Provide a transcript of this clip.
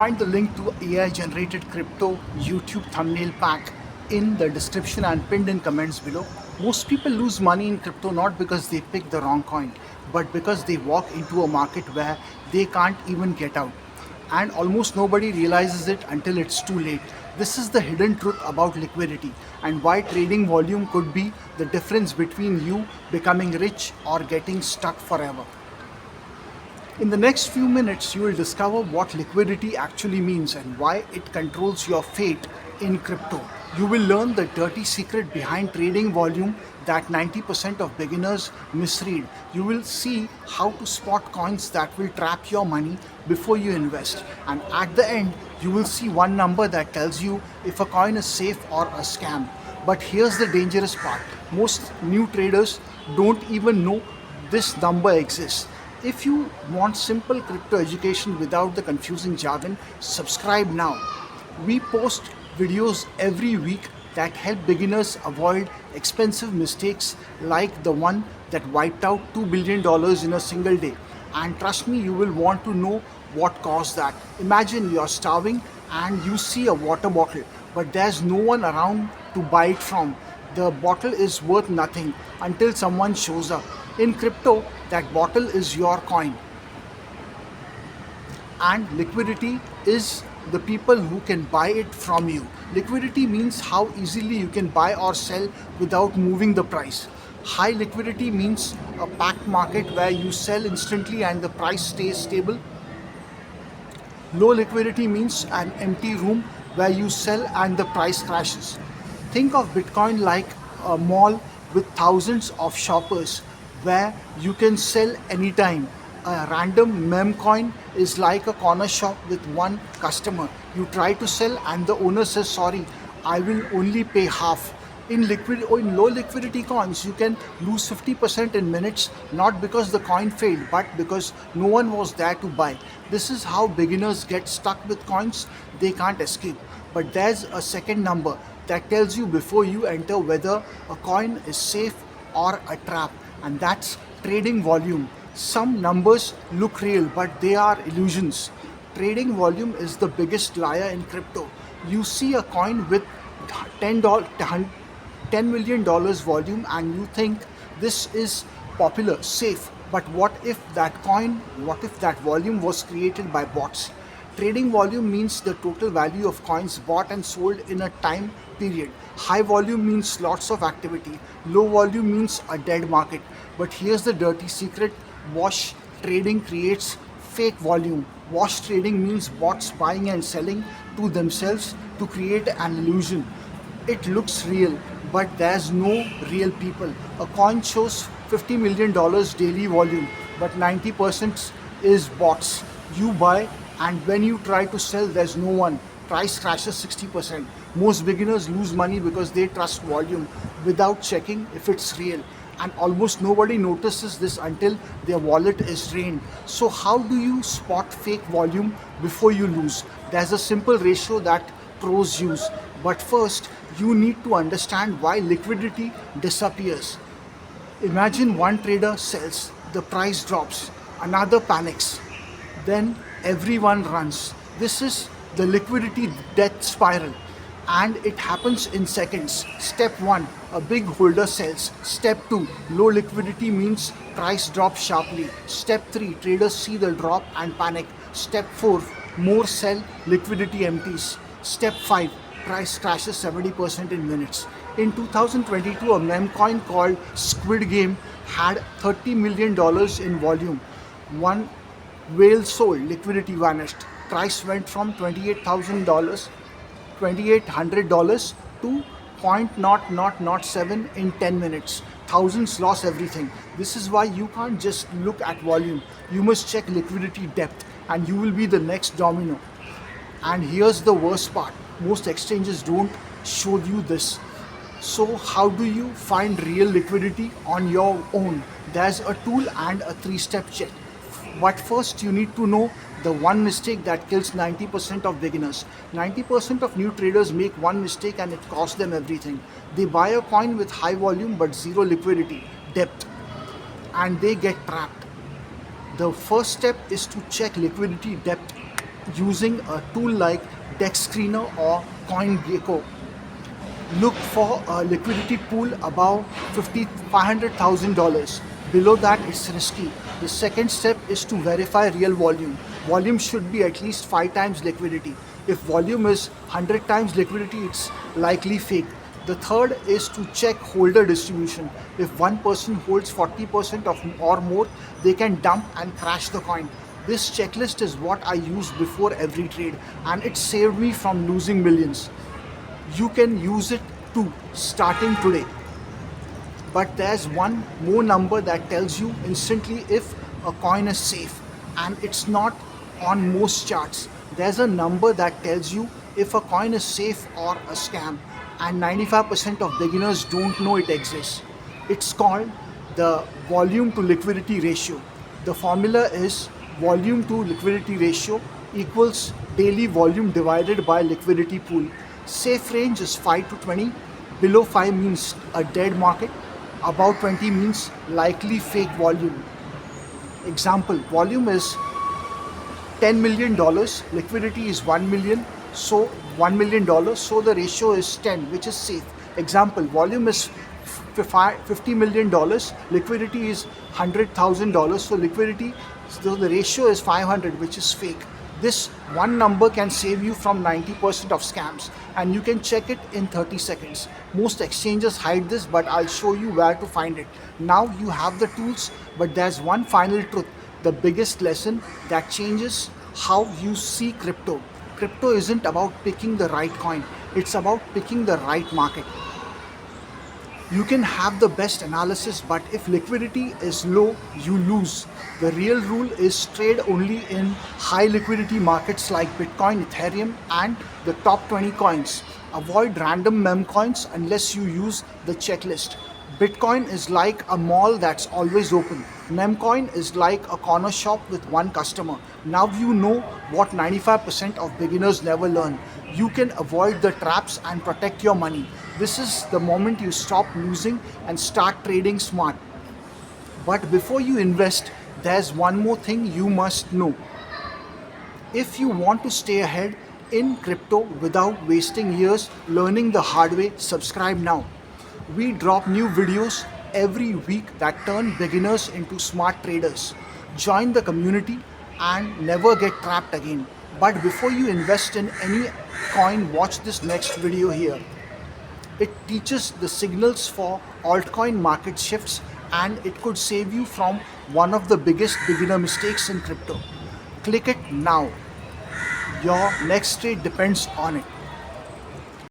Find the link to AI generated crypto YouTube thumbnail pack in the description and pinned in comments below. Most people lose money in crypto not because they pick the wrong coin, but because they walk into a market where they can't even get out. And almost nobody realizes it until it's too late. This is the hidden truth about liquidity and why trading volume could be the difference between you becoming rich or getting stuck forever. In the next few minutes, you will discover what liquidity actually means and why it controls your fate in crypto. You will learn the dirty secret behind trading volume that 90% of beginners misread. You will see how to spot coins that will trap your money before you invest. And at the end, you will see one number that tells you if a coin is safe or a scam. But here's the dangerous part: most new traders don't even know this number exists. If you want simple crypto education without the confusing jargon, subscribe now. We post videos every week that help beginners avoid expensive mistakes like the one that wiped out $2 billion in a single day. And trust me, you will want to know what caused that. Imagine you're starving and you see a water bottle, but there's no one around to buy it from. The bottle is worth nothing until someone shows up. In crypto, that bottle is your coin, and liquidity is the people who can buy it from you. Liquidity means how easily you can buy or sell without moving the price. High liquidity means a packed market where you sell instantly and the price stays stable. Low liquidity means an empty room where you sell and the price crashes. Think of Bitcoin like a mall with thousands of shoppers where you can sell anytime. A random meme coin is like a corner shop with one customer. You try to sell and the owner says, "Sorry, I will only pay half." In liquid or in low liquidity coins, you can lose 50% in minutes, not because the coin failed, but because no one was there to buy. This is how beginners get stuck with coins they can't escape. But there's a second number that tells you before you enter whether a coin is safe or a trap, and that's trading volume. Some numbers look real, but they are illusions. Trading volume is the biggest liar in crypto. You see a coin with $10, $10 million volume and you think this is popular, safe. But what if that volume was created by bots? Trading volume means the total value of coins bought and sold in a time period. High volume means lots of activity. Low volume means a dead market. But here's the dirty secret: wash trading creates fake volume. Wash trading means bots buying and selling to themselves to create an illusion. It looks real, but there's no real people. A coin shows $50 million daily volume, but 90% is bots. You buy, and when you try to sell, there's no one. Price crashes 60%. Most beginners lose money because they trust volume without checking if it's real. And almost nobody notices this until their wallet is drained. So, how do you spot fake volume before you lose? There's a simple ratio that pros use. But first, you need to understand why liquidity disappears. Imagine one trader sells, the price drops, another panics, then everyone runs. This is the liquidity death spiral, and it happens in seconds. Step 1: a big holder sells. Step 2: low liquidity means price drops sharply. Step 3: traders see the drop and panic. Step 4: more sell, liquidity empties. Step 5: price crashes 70% in minutes. In 2022, a meme coin called Squid Game had $30 million in volume. One whale sold, liquidity vanished. Price went from $28,000, $2,800 to 0.0007 in 10 minutes. Thousands lost everything. This is why you can't just look at volume. You must check liquidity depth, and you will be the next domino. And here's the worst part: most exchanges don't show you this. So, how do you find real liquidity on your own? There's a tool and a three-step check. But first, you need to know the one mistake that kills 90% of beginners. 90% of new traders make one mistake and it costs them everything. They buy a coin with high volume but zero liquidity depth, and they get trapped. The first step is to check liquidity depth using a tool like Dex Screener or CoinGecko. Look for a liquidity pool above $500,000. Below that, it's risky. The second step is to verify real volume. Volume should be at least 5 times liquidity. If volume is 100 times liquidity, it's likely fake. The third is to check holder distribution. If one person holds 40% of or more, they can dump and crash the coin. This checklist is what I use before every trade, and it saved me from losing millions. You can use it too, starting today. But there's one more number that tells you instantly if a coin is safe, and it's not on most charts. There's a number that tells you if a coin is safe or a scam, and 95% of beginners don't know it exists. It's called the volume to liquidity ratio. The formula is volume to liquidity ratio equals daily volume divided by liquidity pool. Safe range is 5 to 20. Below 5 means a dead market. Above 20 means likely fake volume. Example, volume is $10 million, liquidity is 1 million, so $1 million, so the ratio is 10, which is safe. Example, volume is $50 million, liquidity is $100,000, so the ratio is 500, which is fake. This one number can save you from 90% of scams, and you can check it in 30 seconds. Most exchanges hide this, but I'll show you where to find it. Now you have the tools, but there's one final truth, the biggest lesson that changes how you see crypto. Crypto isn't about picking the right coin, it's about picking the right market. You can have the best analysis, but if liquidity is low, you lose. The real rule is trade only in high liquidity markets like Bitcoin, Ethereum, and the top 20 coins. Avoid random meme coins unless you use the checklist. Bitcoin is like a mall that's always open. Memcoin is like a corner shop with one customer. Now you know what 95% of beginners never learn. You can avoid the traps and protect your money. This is the moment you stop losing and start trading smart. But before you invest, there's one more thing you must know. If you want to stay ahead in crypto without wasting years learning the hard way, subscribe now. We drop new videos every week that turn beginners into smart traders. Join the community and never get trapped again. But before you invest in any coin, watch this next video here. It teaches the signals for altcoin market shifts, and it could save you from one of the biggest beginner mistakes in crypto. Click it now. Your next trade depends on it.